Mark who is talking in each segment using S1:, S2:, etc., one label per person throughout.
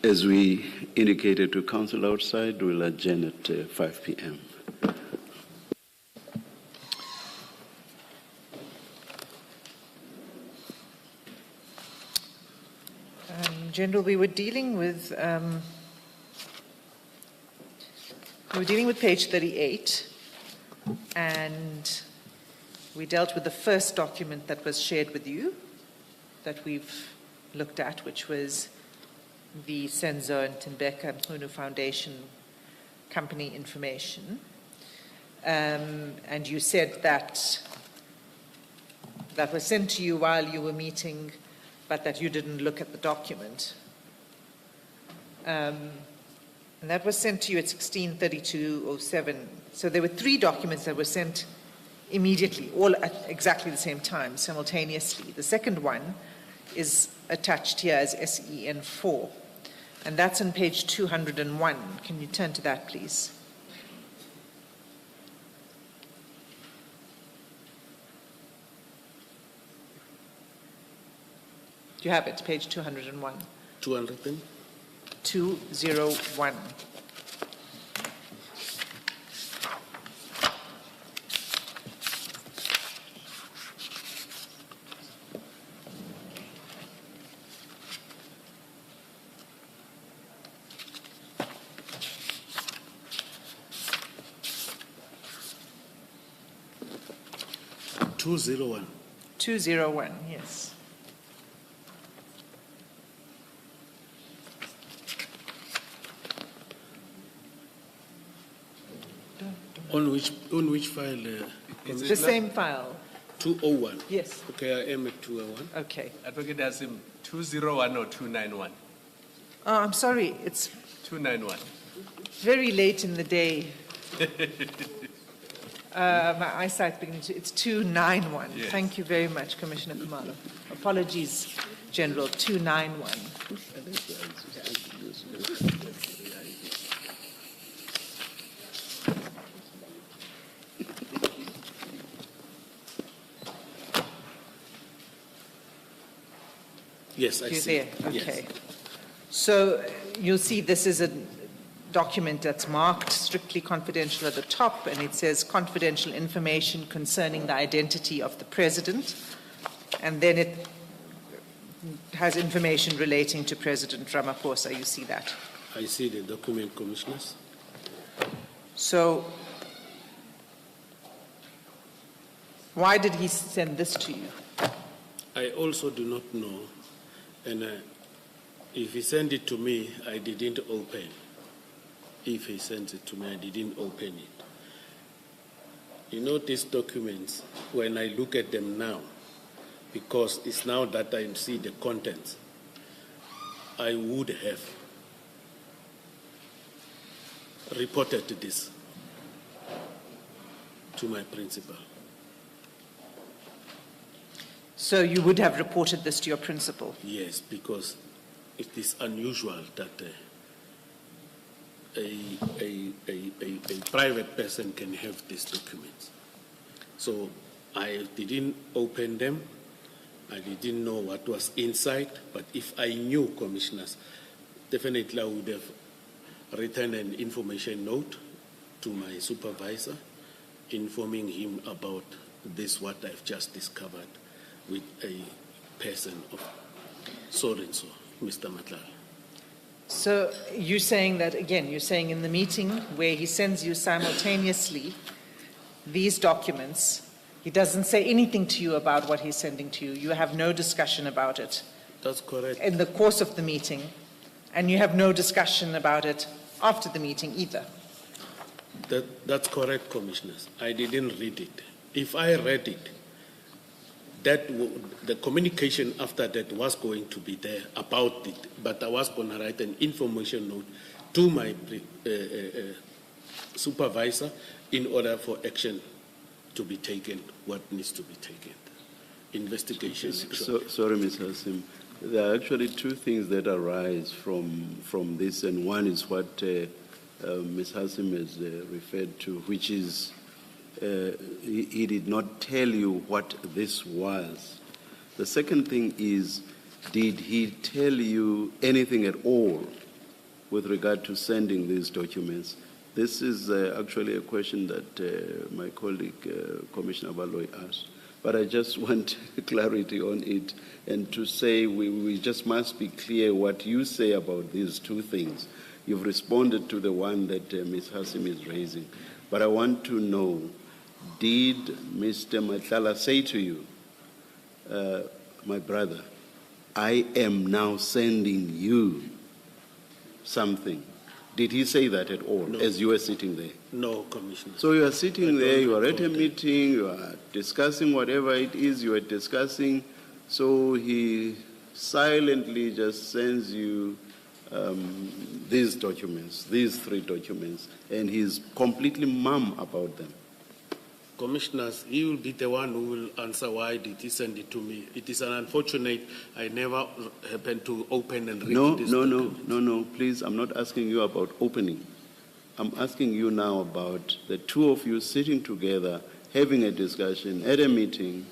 S1: As we indicated to council outside, we'll adjourn at 5 p.m.
S2: General, we were dealing with page 38, and we dealt with the first document that was shared with you that we've looked at, which was the Senzo and Timbeka Mkhunu Foundation company information. And you said that that was sent to you while you were meeting, but that you didn't look at the document. And that was sent to you at 16:32:07. So there were 3 documents that were sent immediately, all at exactly the same time, simultaneously. The second one is attached here as SEN4, and that's on page 201. Can you turn to that, please? Do you have it? Page 201.
S3: 200.
S2: 201.
S3: $201.
S2: 201, yes.
S3: On which file?
S2: It's the same file.
S3: 201.
S2: Yes.
S3: Okay, I am at 201.
S2: Okay.
S4: Advocate Asim, 201 or 291?
S2: Oh, I'm sorry. It's
S4: 291.
S2: very late in the day. My eyesight's beginning to... It's 291.
S4: Yes.
S2: Thank you very much, Commissioner Khumalo. Apologies, General. 291.
S3: Yes, I
S2: You're
S3: see.
S2: there. Okay.
S3: Yes.
S2: So you'll see this is a document that's marked strictly confidential at the top, and it says confidential information concerning the identity of the president, and then it has information relating to President Ramaphosa. You see that?
S3: I see the document, Commissioners.
S2: So why did he send this to you?
S3: I also do not know, and if he sent it to me, I didn't open. If he sent it to me, I didn't open it. You know, these documents, when I look at them now, because it's now that I see the contents, I would have reported this to my principal.
S2: So you would have reported this to your principal?
S3: Yes, because it is unusual that a private person can have these documents. So I didn't open them. I didn't know what was inside, but if I knew, Commissioners, definitely I would have written an information note to my supervisor, informing him about this, what I've just discovered with a person of so-and-so, Mr. Matlala.
S2: So you're saying that, again, you're saying in the meeting where he sends you simultaneously these documents, he doesn't say anything to you about what he's sending to you. You have no discussion about it.
S3: That's correct.
S2: In the course of the meeting, and you have no discussion about it after the meeting either.
S3: That's correct, Commissioners. I didn't read it. If I read it, the communication after that was going to be there about it, but I was going to write an information note to my supervisor in order for action to be taken, what needs to be taken. Investigation.
S1: Sorry, Ms. Hassim. There are actually 2 things that arise from this, and one is what Ms. Hassim has referred to, which is he did not tell you what this was. The second thing is, did he tell you anything at all with regard to sending these documents. This is actually a question that my colleague, Commissioner Baloy, asked. But I just want clarity on it and to say we just must be clear what you say about these two things. You've responded to the one that Ms. Hassim is raising. But I want to know, did Mr. Matlala say to you, my brother, I am now sending you something? Did he say that at all,
S3: No.
S1: as you were sitting there?
S3: No, Commissioner.
S1: So you are sitting there, you are at a
S3: recall that.
S1: meeting, you are discussing whatever it is you are discussing, so he silently just sends you these documents, these three documents, and he's completely mum about them.
S3: Commissioners, he will be the one who will answer why did he send it to me. It is an unfortunate, I never happened to open and read this document.
S1: No, please, I'm not asking you about opening. I'm asking you now about the two of you sitting together, having a discussion at a meeting,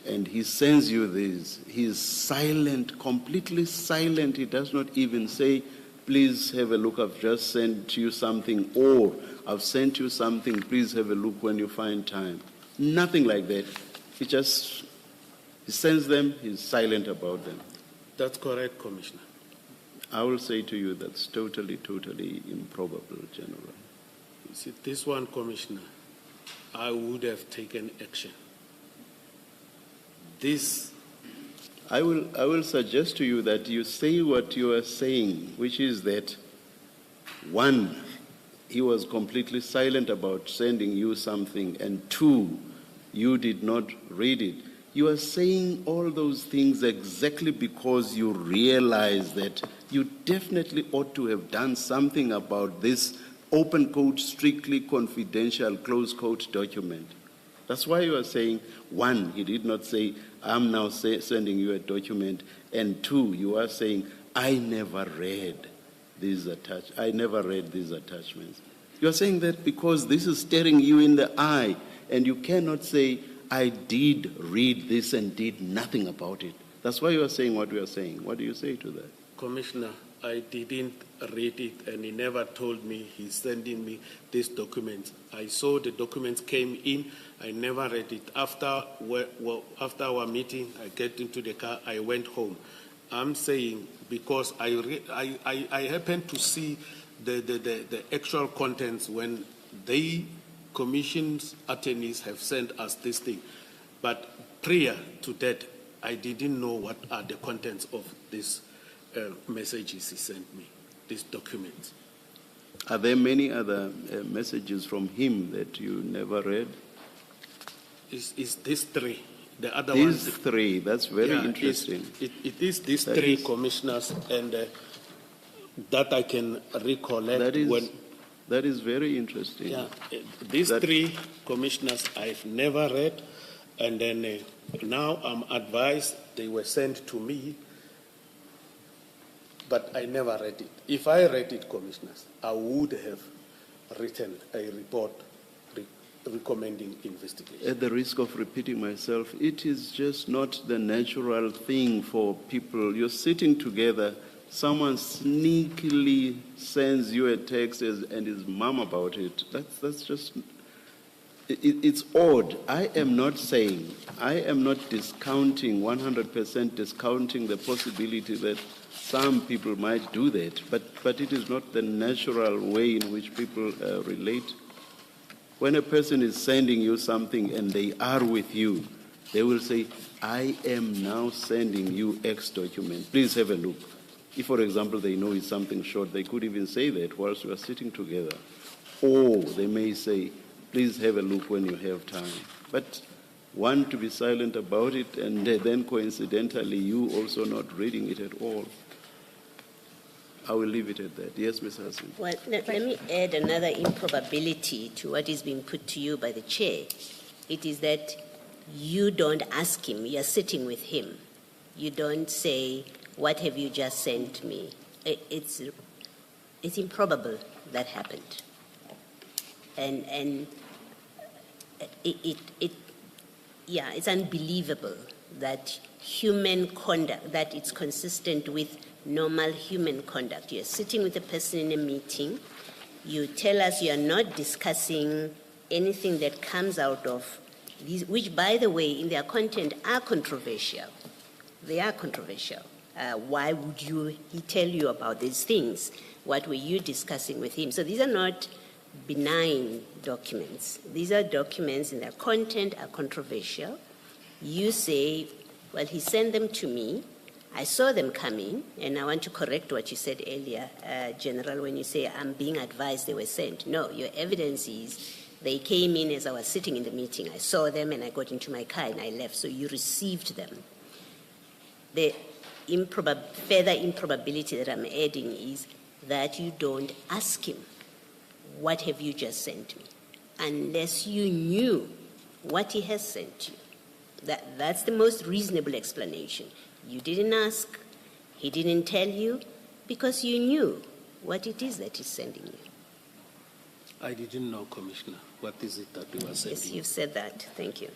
S1: and he sends you this. He's silent, completely silent. He does not even say, please have a look, I've just sent you something, or I've sent you something, please have a look when you find time. Nothing like that. He sends them, he's silent about them.
S3: That's correct, Commissioner.
S1: I will say to you that's totally improbable, General.
S3: You see, this one, Commissioner, I would have taken action. This,
S1: I will suggest to you that you say what you are saying, which is that, one, he was completely silent about sending you something, and two, you did not read it. You are saying all those things exactly because you realize that you definitely ought to have done something about this open quote, strictly confidential, close quote document. That's why you are saying, one, he did not say, I'm now sending you a document, and two, you are saying, I never read these attachments. You are saying that because this is staring you in the eye, and you cannot say, I did read this and did nothing about it. That's why you are saying what we are saying. What do you say to that?
S3: Commissioner, I didn't read it, and he never told me he's sending me these documents. I saw the documents came in. I never read it. After our meeting, I get into the car. I went home. I'm saying because I happened to see the actual contents when they commission's attorneys have sent us this thing. But prior to that, I didn't know what are the contents of these messages he sent me, these documents.
S1: Are there many other messages from him that you never read?
S3: Is these three? The other
S1: These
S3: ones?
S1: three, that's very interesting.
S3: It is these three commissioners, and that I can recollect
S1: That is very interesting.
S3: Yeah, these three commissioners I've never read, and then now I'm advised they were sent to me, but I never read it. If I read it, commissioners, I would have written a report recommending investigation.
S1: At the risk of repeating myself, it is just not the natural thing for people. You're sitting together, someone sneakily sends you a text and is mum about it. That's just, it's odd. I am not discounting, 100% discounting the possibility that some people might do that, but it is not the natural way in which people relate. When a person is sending you something and they are with you, they will say, I am now sending you X document. Please have a look. If, for example, they know it's something short, they could even say that whilst we are sitting together. Or they may say, please have a look when you have time. But one, to be silent about it, and then coincidentally, you also not reading it at all. I will leave it at that. Yes, Ms. Hassan.
S5: Well, let me add another improbability to what is being put to you by the chair. It is that you don't ask him, you're sitting with him. You don't say, what have you just sent me? It's improbable that happened. And it's unbelievable that human conduct, that it's consistent with normal human conduct. You're sitting with a person in a meeting. You tell us you are not discussing anything that comes out of these, which, by the way, in their content are controversial. They are controversial. Why would he tell you about these things? What were you discussing with him? So these are not benign documents. These are documents and their content are controversial. You say, well, he sent them to me. I saw them come in, and I want to correct what you said earlier, General, when you say I'm being advised they were sent. No, your evidence is they came in as I was sitting in the meeting. I saw them and I got into my car and I left. So you received them. The further improbability that I'm adding is that you don't ask him, what have you just sent me? Unless you knew what he has sent you. That's the most reasonable explanation. You didn't ask, he didn't tell you, because you knew what it is that he's sending you.
S3: I didn't know, Commissioner. What is it that you are sending?
S5: Yes, you've said that. Thank you.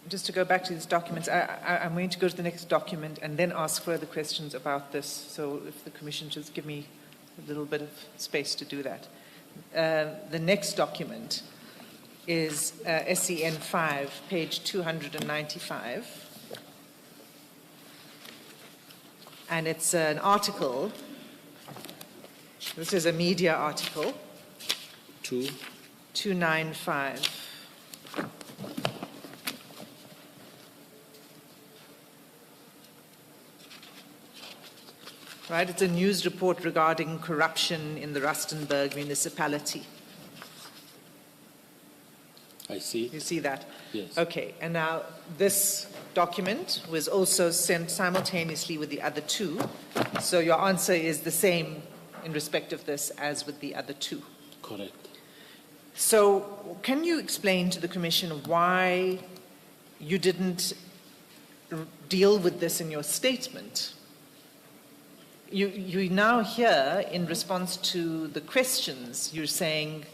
S2: Just to go back to these documents, I'm going to go to the next document and then ask further questions about this. So if the Commission just give me a little bit of space to do that. The next document is SEN 5, page 295. And it's an article. This is a media article. 295. Right, it's a news report regarding corruption in the Rustenburg municipality.
S3: I see.
S2: You see that?
S3: Yes.
S2: Okay, and now this document was also sent simultaneously with the other two. So your answer is the same in respect of this as with the other two.
S3: Correct.
S2: So can you explain to the Commission why you didn't deal with this in your statement? You now here, in response to the questions, you're saying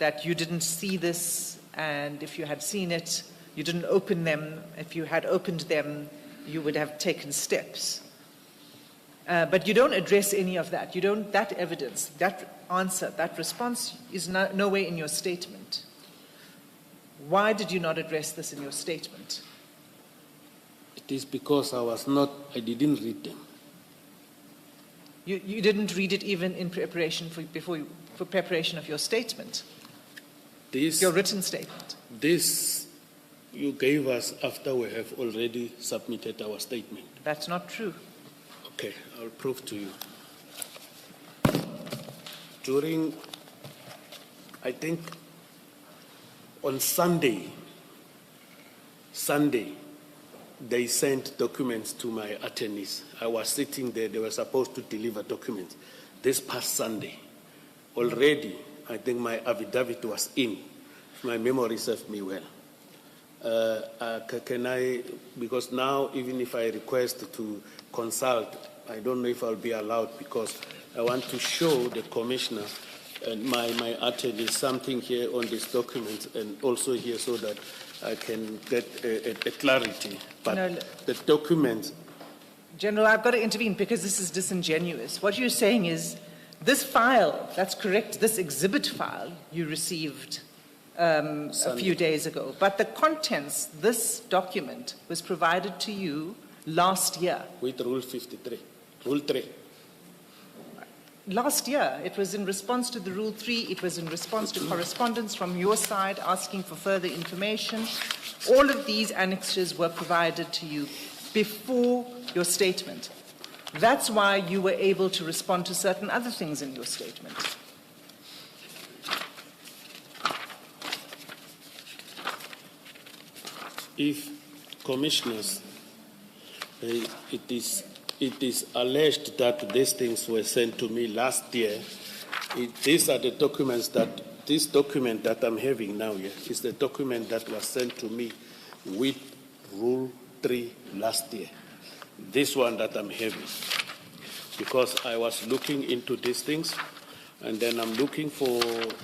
S2: that you didn't see this, and if you had seen it, you didn't open them. If you had opened them, you would have taken steps. But you don't address any of that. You don't, that evidence, that answer, that response is nowhere in your statement. Why did you not address this in your statement?
S3: It is because I didn't read them.
S2: You didn't read it even in preparation for preparation of your statement, your written statement.
S3: This you gave us after we have already submitted our statement.
S2: That's not true.
S3: Okay, I'll prove to you. During, I think, on Sunday, they sent documents to my attorneys. I was sitting there, they were supposed to deliver documents. This past Sunday, already, I think my affidavit was in, if my memory serves me well. Can I, because now even if I request to consult, I don't know if I'll be allowed, because I want to show the Commissioner and my attorney something here on this document and also here so that I can get a clarity. But
S2: No,
S3: the document...
S2: General, I've got to intervene because this is disingenuous. What you're saying is this file, that's correct, this exhibit file you received a few days ago, but the contents, this document was provided to you last year.
S3: With Rule 53, Rule 3.
S2: Last year, it was in response to the Rule 3, it was in response to correspondence from your side asking for further information. All of these annexures were provided to you before your statement. That's why you were able to respond to certain other things in your statement.
S3: If commissioners, it is alleged that these things were sent to me last year. These are the documents this document that I'm having now here is the document that was sent to me with Rule 3 last year. This one that I'm having, because I was looking into these things, and then I'm looking for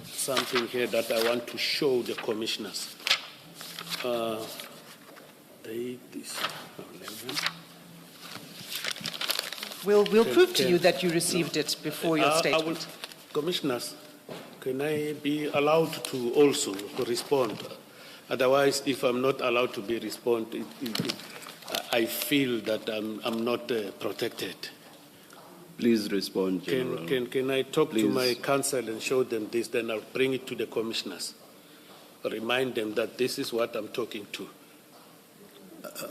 S3: something here that I want to show the commissioners. Date is 11.
S2: We'll prove to
S3: can-
S2: you that you received it before your
S3: I will-
S2: statement.
S3: Commissioners, can I be allowed to also respond? Otherwise, if I'm not allowed to be respond, I feel that I'm not protected.
S1: Please respond, General.
S3: Can I talk to
S1: Please.
S3: my counsel and show them this, then I'll bring it to the commissioners. Remind them that this is what I'm talking to.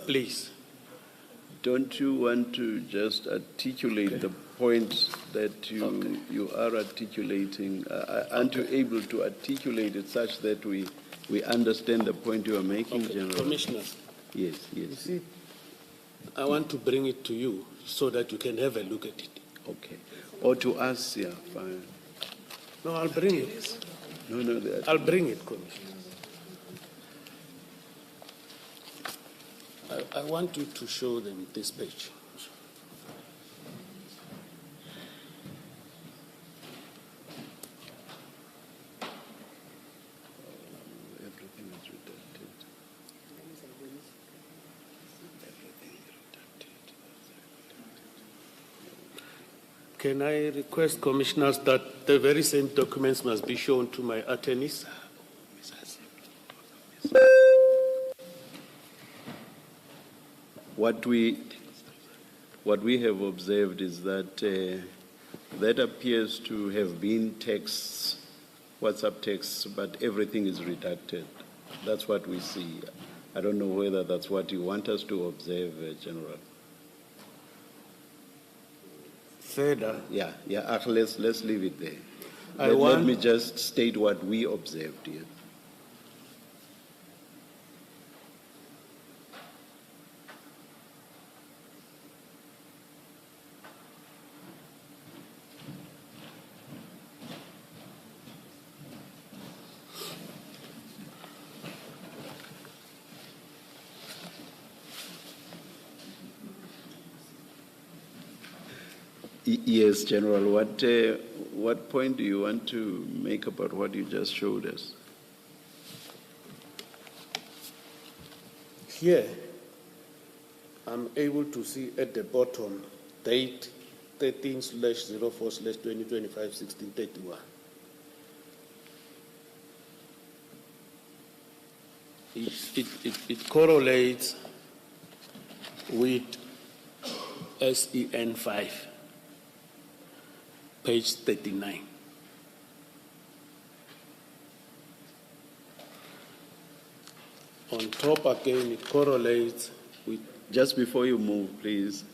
S3: Please.
S1: Don't you want to just articulate the point that you are articulating? Aren't you able to articulate it such that we understand the point you are making,
S3: Okay.
S1: General?
S3: Commissioners,
S1: Yes,
S3: you
S1: yes.
S3: see, I want to bring it to you so that you can have a look at it.
S1: Okay. Or to us, yeah, fine.
S3: No, I'll bring it.
S1: No,
S3: I'll bring it, Commissioner. I want you to show them this page.
S1: everything is redacted. Everything is redacted.
S3: Can I request, Commissioners, that the very same documents must be shown to my attorneys?
S1: What we have observed is that that appears to have been texts, WhatsApp texts, but everything is redacted. That's what we see. I don't know whether that's what you want us to observe, General.
S3: Further,
S1: Yeah. Let's leave it there.
S3: I
S1: Let
S3: want-
S1: me just state what we observed here. Yes, General. What point do you want to make about what you just showed us?
S3: here, I'm able to see at the bottom, date 13/04/2025, 1631. It correlates with SEN 5, page 39. On top again, it correlates with
S1: Just before you move, please.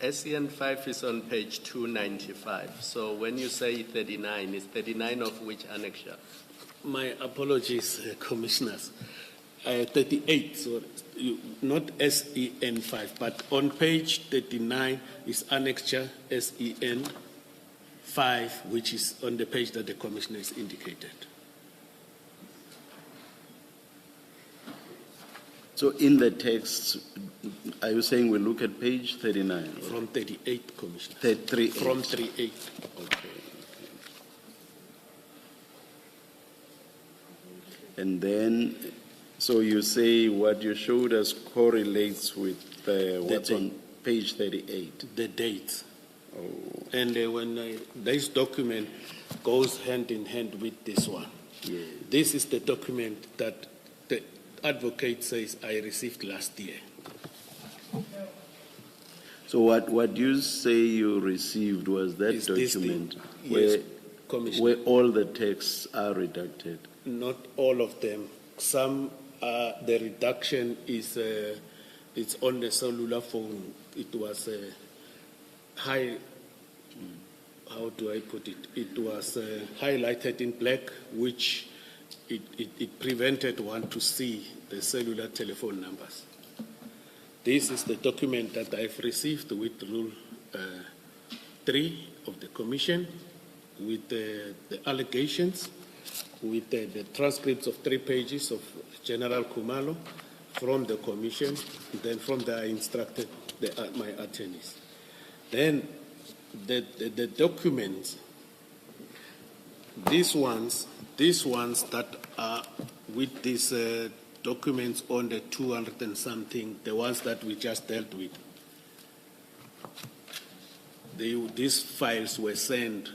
S4: SEN 5 is on page 295. So when you say 39, is 39 of which annexure?
S3: my apologies, commissioners. 38, so not SEN 5, but on page 39 is annexure SEN 5, which is on the page that the commissioner has indicated.
S1: So in the text, are you saying we look at page 39?
S3: From 38, commissioner.
S1: 38.
S3: From 38.
S1: Okay. And then, so you say what you showed us correlates with what's on page 38?
S3: The dates.
S1: Oh,
S3: And when this document goes hand in hand with this one.
S1: yeah.
S3: This is the document that the advocate says I received last year.
S1: So what you say you received was that
S3: Is this
S1: document
S3: the-
S1: where,
S3: yes, Commissioner.
S1: where all the texts are redacted?
S3: Not all of them. Some, the reduction is it's on the cellular phone. It was high. How do I put it? It was highlighted in black, which it prevented one to see the cellular telephone numbers. This is the document that I've received with Rule 3 of the Commission, with the allegations, with the transcripts of 3 pages of General Kumalo from the Commission, then from the instructed my attorneys. Then the documents, these ones that are with this documents on the 200 and something, the ones that we just dealt with. These files were sent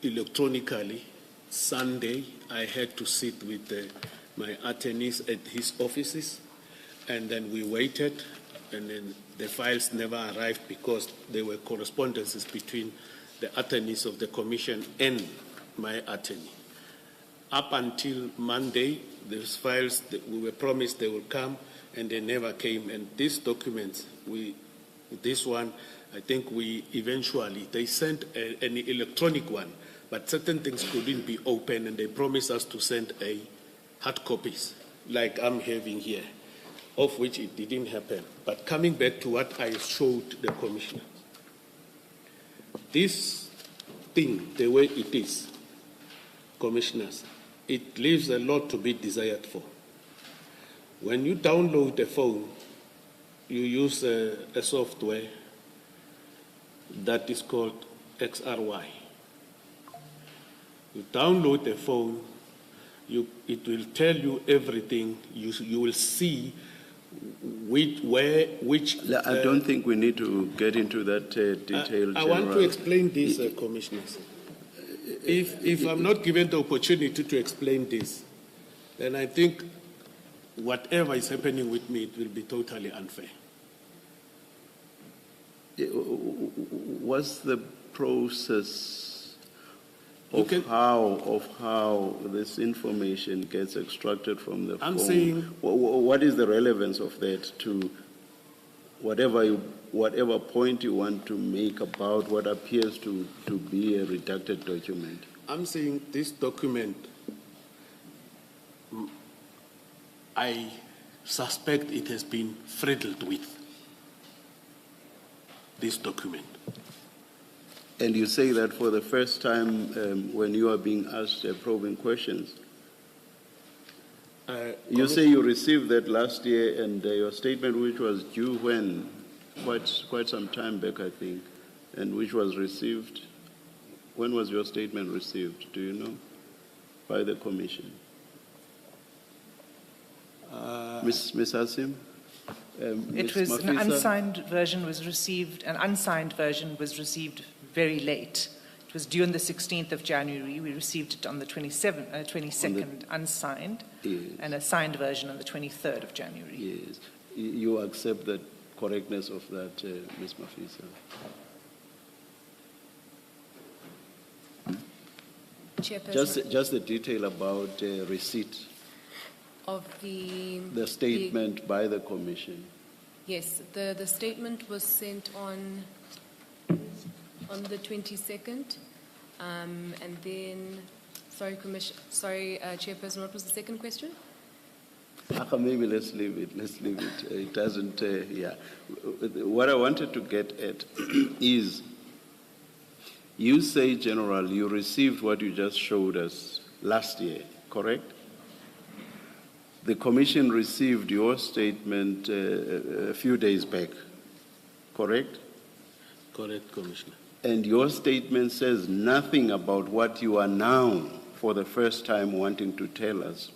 S3: electronically. Sunday, I had to sit with my attorneys at his offices, and then we waited, and then the files never arrived because there were correspondences between the attorneys of the commission and my attorney. Up until Monday, those files, we were promised they would come, and they never came. And these documents, this one, I think they sent an electronic one, but certain things couldn't be opened, and they promised us to send hard copies, like I'm having here, of which it didn't happen. But coming back to what I showed the commissioner, this thing, the way it is, commissioners, it leaves a lot to be desired for. When you download a phone, you use a software that is called XRY. You download the phone, it will tell you everything. You will see which.
S1: I don't think we need to get into that detail.
S3: I want to explain this, commissioners. If I'm not given the opportunity to explain this, then I think whatever is happening with me, it will be totally unfair.
S1: What's the process of how this information gets extracted from the phone?
S3: I'm saying,
S1: what is the relevance of that to whatever point you want to make about what appears to be a redacted document?
S3: I'm saying this document, I suspect it has been friddled with this document.
S1: And you say that for the first time when you are being asked probing questions. You say you received that last year, and your statement, which was due when? Quite some time back, I think, and which was received. When was your statement received? Do you know? By the commission. Ms. Hassim?
S2: It was an unsigned version was received. An unsigned version was received very late. It was due on the 16th of January. We received it on the 22nd, unsigned,
S1: yes.
S2: And a signed version on the 23rd of January.
S1: Yes. You accept the correctness of that, Ms. Mafisa?
S6: Chairperson,
S1: Just the detail about receipt,
S6: of the
S1: statement by the commission.
S6: yes, the statement was sent on the 22nd, and then Chairperson, what was the second question?
S1: Maybe let's leave it. It doesn't. Yeah. What I wanted to get at is, you say, General, you received what you just showed us last year, correct? The commission received your statement a few days back, correct?
S3: Correct, Commissioner.
S1: And your statement says nothing about what you are now, for the first time, wanting to tell us,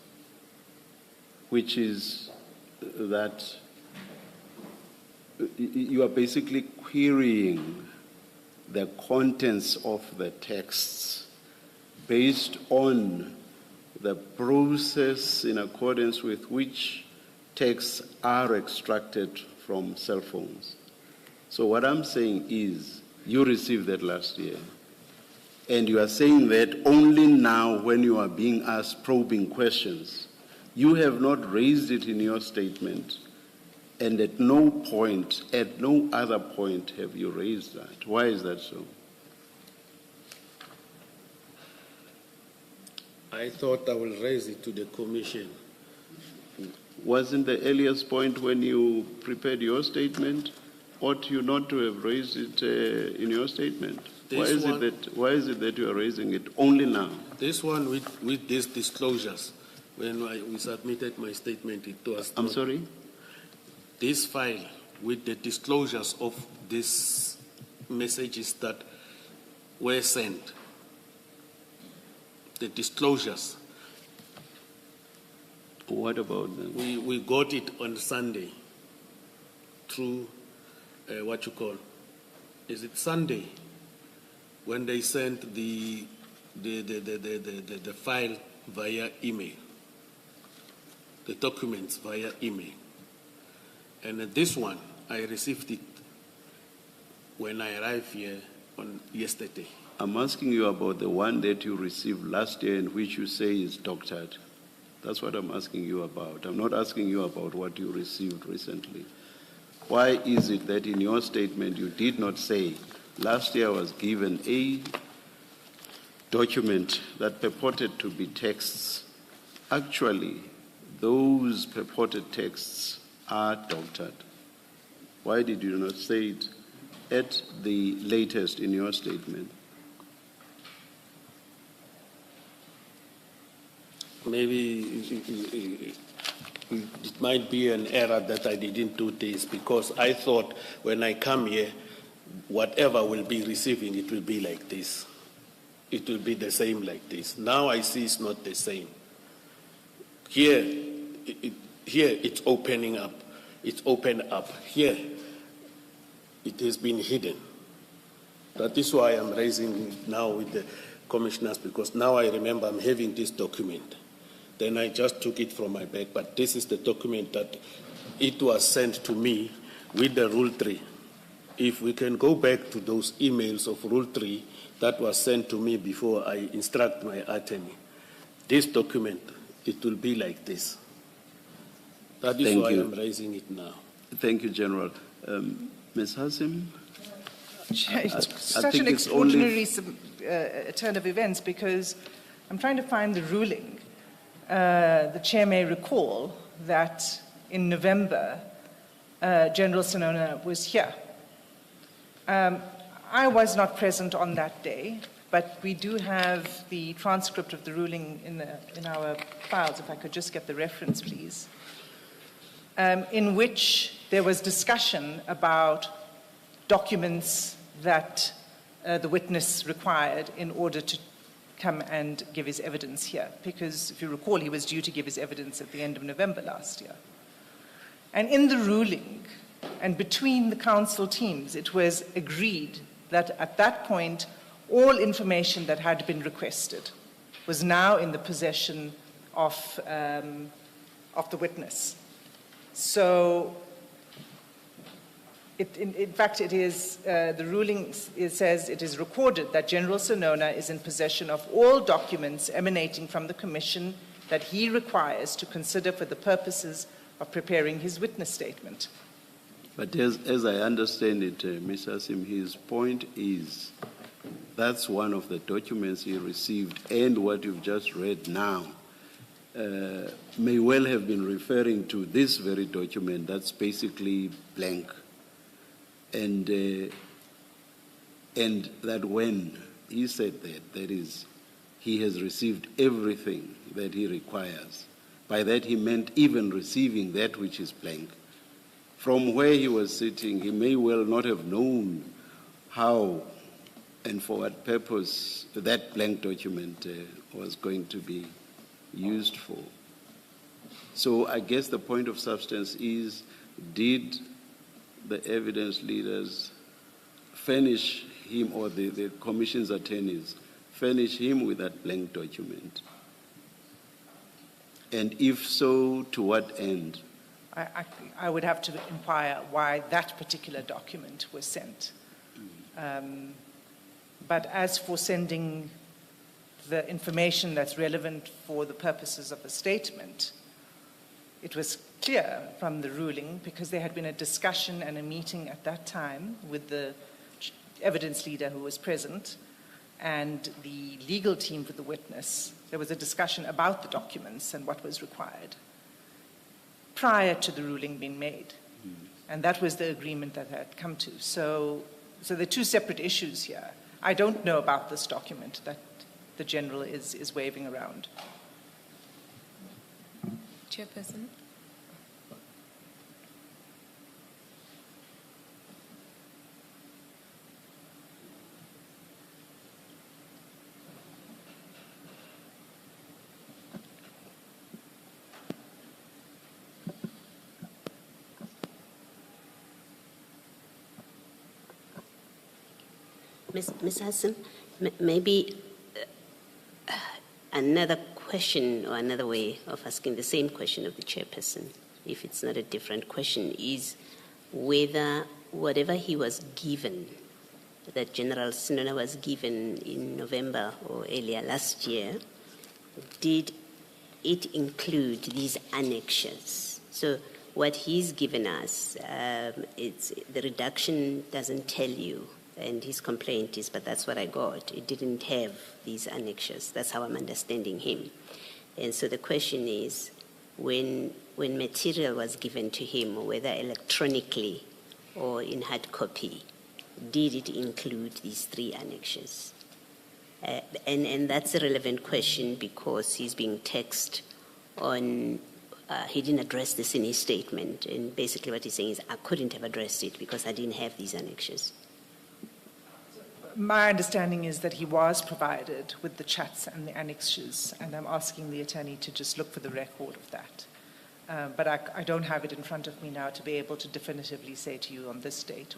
S1: which is that you are basically querying the contents of the texts based on the process in accordance with which texts are extracted from cell phones. So what I'm saying is, you received that last year, and you are saying that only now when you are being asked probing questions. You have not raised it in your statement, and at no other point have you raised that. Why is that so?
S3: I thought I will raise it to the commission.
S1: Wasn't the earliest point when you prepared your statement? Ought you not to have raised it in your statement? Why is it that you are raising it only now?
S3: This one with these disclosures, when we submitted my statement, it was...
S1: I'm sorry?
S3: This file with the disclosures of these messages that were sent, the disclosures
S1: What about them?
S3: We got it on Sunday through what you call, is it Sunday? When they sent the file via email, the documents via email. And this one, I received it when I arrived here on yesterday.
S1: I'm asking you about the one that you received last year and which you say is doctored. That's what I'm asking you about. I'm not asking you about what you received recently. Why is it that in your statement you did not say last year I was given a document that purported to be texts? Actually, those purported texts are doctored. Why did you not say it at the latest in your statement?
S3: Maybe it might be an error that I didn't do this, because I thought when I come here, whatever will be receiving, it will be like this. It will be the same like this. Now I see it's not the same. Here it's opening up. It's opened up. Here, it has been hidden. That is why I'm raising it now with the commissioners, because now I remember I'm having this document. Then I just took it from my bag, but this is the document that it was sent to me with the Rule 3. If we can go back to those emails of Rule 3 that was sent to me before I instruct my attorney, this document, it will be like this. That is why I'm raising it now.
S1: Thank you, General. Ms. Hassim?
S2: It's such
S1: think
S2: an
S1: it's only-
S2: extraordinary turn of events, because I'm trying to find the ruling. The chair may recall that in November, General SENONA was here. I was not present on that day, but we do have the transcript of the ruling in our files. If I could just get the reference, please. In which there was discussion about documents that the witness required in order to come and give his evidence here. Because if you recall, he was due to give his evidence at the end of November last year. And in the ruling, and between the council teams, it was agreed that at that point, all information that had been requested was now in the possession of the witness. So, in fact, it is, the ruling says it is recorded that General SENONA is in possession of all documents emanating from the Commission that he requires to consider for the purposes of preparing his witness statement.
S1: But as I understand it, Ms. Hassim, his point is that's one of the documents he received, and what you've just read now may well have been referring to this very document that's basically blank. And that when he said that is, he has received everything that he requires. By that he meant even receiving that which is blank. From where he was sitting, he may well not have known how and for what purpose that blank document was going to be used for. So I guess the point of substance is, did the evidence leaders furnish him, or the Commission's attorneys furnish him with that blank document? And if so, to what end?
S2: I would have to inquire why that particular document was sent. But as for sending the information that's relevant for the purposes of the statement, it was clear from the ruling, because there had been a discussion and a meeting at that time with the evidence leader who was present and the legal team for the witness. There was a discussion about the documents and what was required prior to the ruling being made. And that was the agreement that they had come to. So there are two separate issues here. I don't know about this document that the General is waving around.
S6: Chairperson.
S5: Ms. Hassan, maybe another question or another way of asking the same question of the chairperson, if it's not a different question, is whether whatever he was given, that General SENONA was given in November or earlier last year, did it include these annexures? So what he's given us, it's the reduction doesn't tell you, and his complaint is, but that's what I got. It didn't have these annexures. That's how I'm understanding him. And so the question is, when material was given to him, whether electronically or in hard copy, did it include these 3 annexures? And that's a relevant question because he's being taxed on, he didn't address this in his statement. And basically what he's saying is, I couldn't have addressed it because I didn't have these annexures.
S2: My understanding is that he was provided with the chats and the annexures, and I'm asking the attorney to just look for the record of that. But I don't have it in front of me now to be able to definitively say to you on this date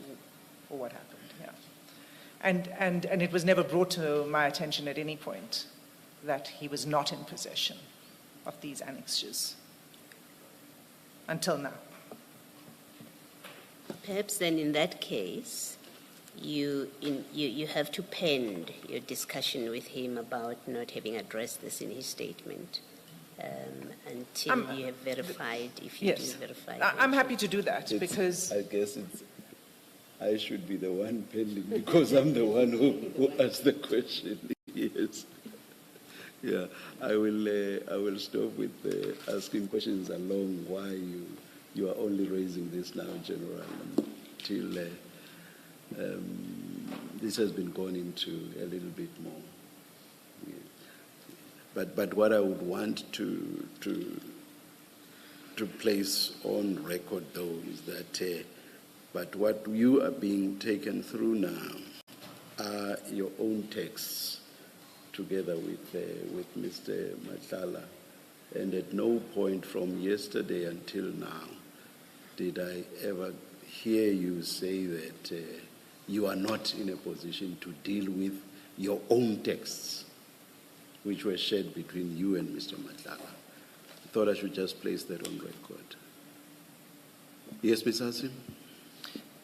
S2: or what happened. Yeah. And it was never brought to my attention at any point that he was not in possession of these annexures until now.
S5: Perhaps then in that case, you have to pend your discussion with him about not having addressed this in his statement until you have verified, if you
S2: Yes.
S5: do verify.
S2: I'm happy to do that because
S1: I guess I should be the one pending because I'm the one who asked the question. Yes. Yeah, I will stop with asking questions along why you are only raising this now, General, until this has been gone into a little bit more. Yeah. But what I would want to place on record, though, is that but what you are being taken through now are your own texts together with Mr. Matala. And at no point from yesterday until now did I ever hear you say that you are not in a position to deal with your own texts, which were shared between you and Mr. Matala. I thought I should just place that on record. Yes, Ms. Hassim?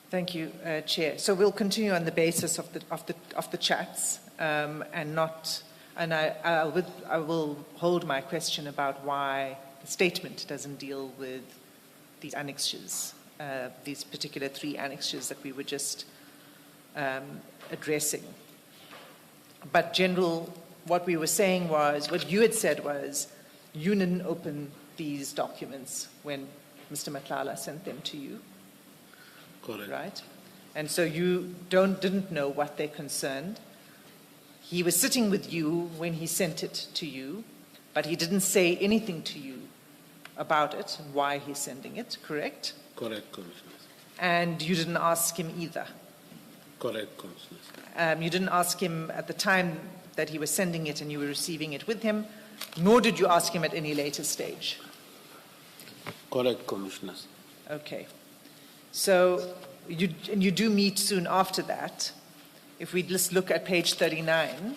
S2: Thank you, Chair. So we'll continue on the basis of the chats, and not. And I will hold my question about why the statement doesn't deal with these annexures, these particular 3 annexures that we were just addressing. But General, what we were saying was, what you had said was, you didn't open these documents when Mr. Matlala sent them to you.
S3: Correct.
S2: Right? And so you didn't know what they concerned. He was sitting with you when he sent it to you, but he didn't say anything to you about it and why he's sending it, correct?
S3: Correct, Commissioner.
S2: And you didn't ask him either.
S3: Correct, Commissioner.
S2: You didn't ask him at the time that he was sending it and you were receiving it with him, nor did you ask him at any later stage.
S3: Correct, Commissioners.
S2: Okay. So you do meet soon after that. If we just look at page 39,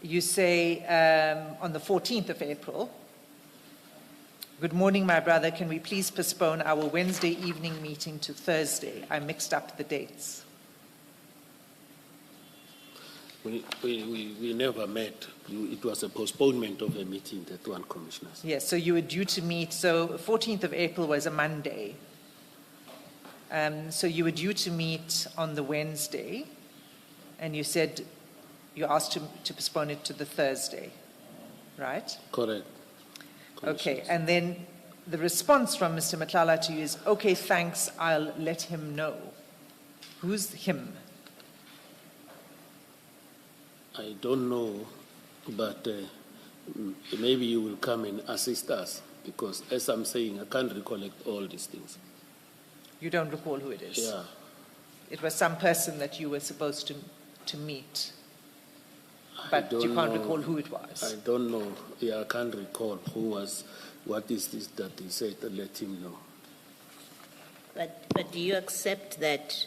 S2: you say on the 14th of April, "Good morning, my brother. Can we please postpone our Wednesday evening meeting to Thursday? I mixed up the dates."
S3: We never met. It was a postponement of a meeting, that one, Commissioners.
S2: Yes, so you were due to meet, so 14th of April was a Monday. So you were due to meet on the Wednesday, and you said you asked to postpone it to the Thursday, right?
S3: Correct.
S2: Okay, and then the response from Mr. Matlala to you is, "Okay, thanks, I'll let him know." Who's him?
S3: I don't know, but maybe you will come and assist us, because as I'm saying, I can't recollect all these things.
S2: You don't recall who it is?
S3: Yeah.
S2: It was some person that you were supposed to meet,
S3: I
S2: but you
S3: don't
S2: can't
S3: know.
S2: recall who it was.
S3: I don't know. Yeah, I can't recall who was, what is this that he said to let him know.
S5: But do you accept that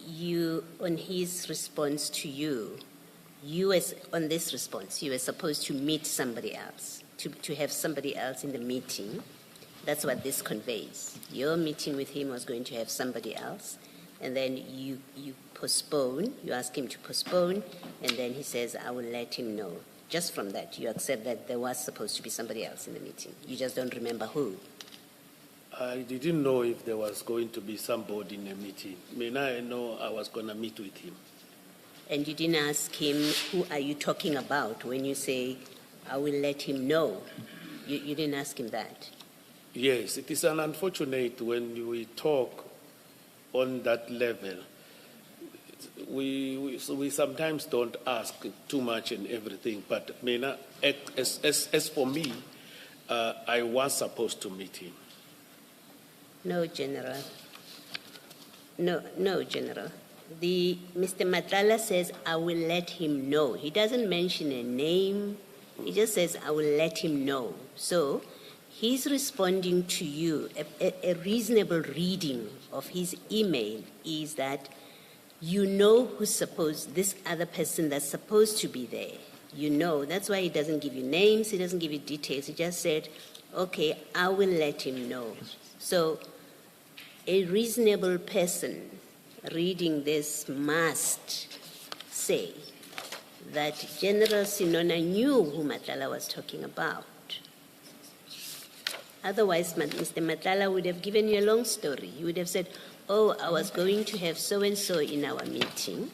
S5: you, on his response to you, on this response, you were supposed to meet somebody else, to have somebody else in the meeting? That's what this conveys. Your meeting with him was going to have somebody else, and then you postpone, you ask him to postpone, and then he says, I will let him know. Just from that, you accept that there was supposed to be somebody else in the meeting. You just don't remember who.
S3: I didn't know if there was going to be somebody in the meeting. I know I was going to meet with him.
S5: And you didn't ask him, who are you talking about when you say, I will let him know? You didn't ask him that.
S3: Yes, it is an unfortunate when we talk on that level. We sometimes don't ask too much and everything, but as for me, I was supposed to meet him.
S5: No, General. No, General. Mr. Matlala says, I will let him know. He doesn't mention a name. He just says, I will let him know. So he's responding to you. A reasonable reading of his email is that you know who's supposed, this other person that's supposed to be there. You know. That's why he doesn't give you names. He doesn't give you details. He just said, okay, I will let him know. So a reasonable person reading this must say that General SENONA knew who Matlala was talking about. Otherwise, Mr. Matlala would have given you a long story. He would have said, oh, I was going to have so-and-so in our meeting,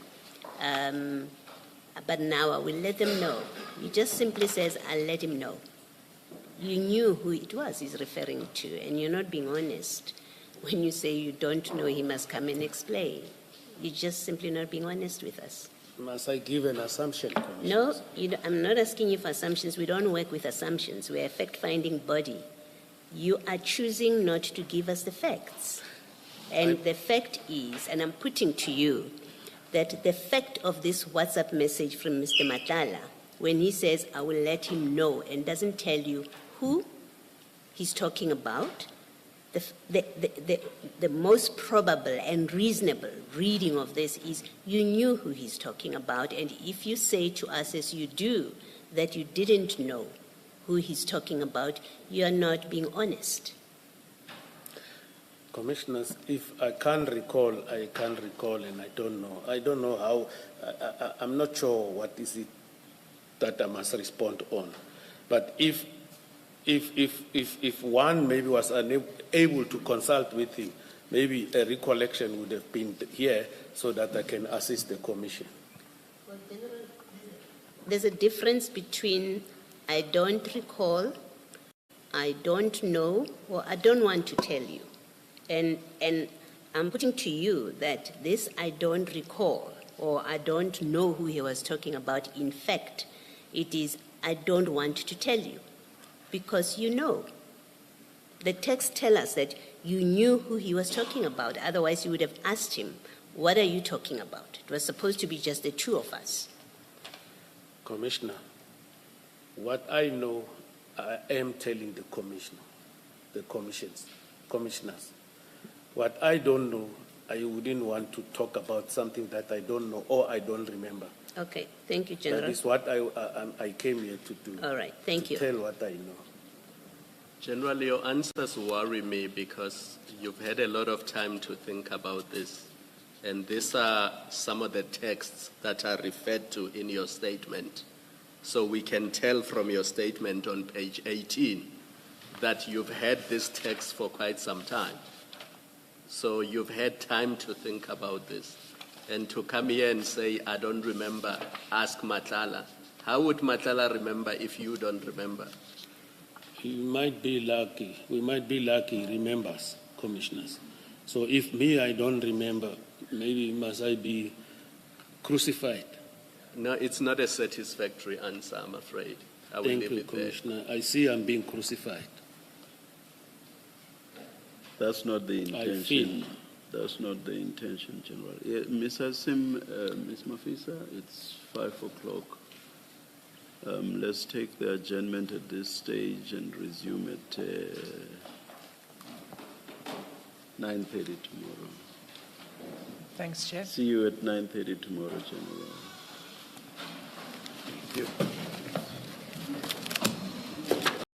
S5: but now I will let them know. He just simply says, I'll let him know. You knew who it was he's referring to, and you're not being honest. When you say you don't know, he must come and explain. You're just simply not being honest with us.
S3: Must I give an assumption, Commissioner?
S5: No, I'm not asking you for assumptions. We don't work with assumptions. We're a fact-finding body. You are choosing not to give us the facts. And the fact is, and I'm putting to you, that the fact of this WhatsApp message from Mr. Matlala, when he says, I will let him know, and doesn't tell you who he's talking about, the most probable and reasonable reading of this is you knew who he's talking about, and if you say to us as you do that you didn't know who he's talking about, you are not being honest.
S3: Commissioners, if I can't recall, and I don't know. I don't know how, I'm not sure what is it that I must respond on. But if one maybe was unable to consult with him, maybe a recollection would have been here so that I can assist the Commission.
S5: Well, there's a difference between I don't recall, I don't know, or I don't want to tell you. And I'm putting to you that this I don't recall or I don't know who he was talking about. In fact, it is I don't want to tell you because you know. The text tells us that you knew who he was talking about. Otherwise, you would have asked him, what are you talking about? It was supposed to be just the two of us.
S3: Commissioner, what I know, I am telling the Commissioner, the commissioners. What I don't know, I wouldn't want to talk about something that I don't know or I don't remember.
S5: Okay, thank you, General.
S3: That is what I came here to do.
S5: All right, thank you.
S3: Tell what I know.
S4: Generally, your answers worry me because you've had a lot of time to think about this. And these are some of the texts that are referred to in your statement. So we can tell from your statement on page 18 that you've had this text for quite some time. So you've had time to think about this. And to come here and say, I don't remember, ask Matlala. How would Matlala remember if you don't remember?
S3: He might be lucky. We might be lucky he remembers, commissioners. So if me, I don't remember, maybe must I be crucified?
S4: No, it's not a satisfactory answer, I'm afraid. I will
S3: Thank
S4: leave
S3: you,
S4: it there.
S3: Commissioner. I see I'm being crucified.
S1: That's not the
S3: I
S1: intention.
S3: feel.
S1: That's not the intention, General. Yeah, Ms. Hassim, Ms. Mafisa, it's 5 o'clock. Let's take the adjournment at this stage and resume at 9:30 tomorrow.
S2: Thanks, Chair.
S1: See you at 9:30 tomorrow, General.
S3: Thank you.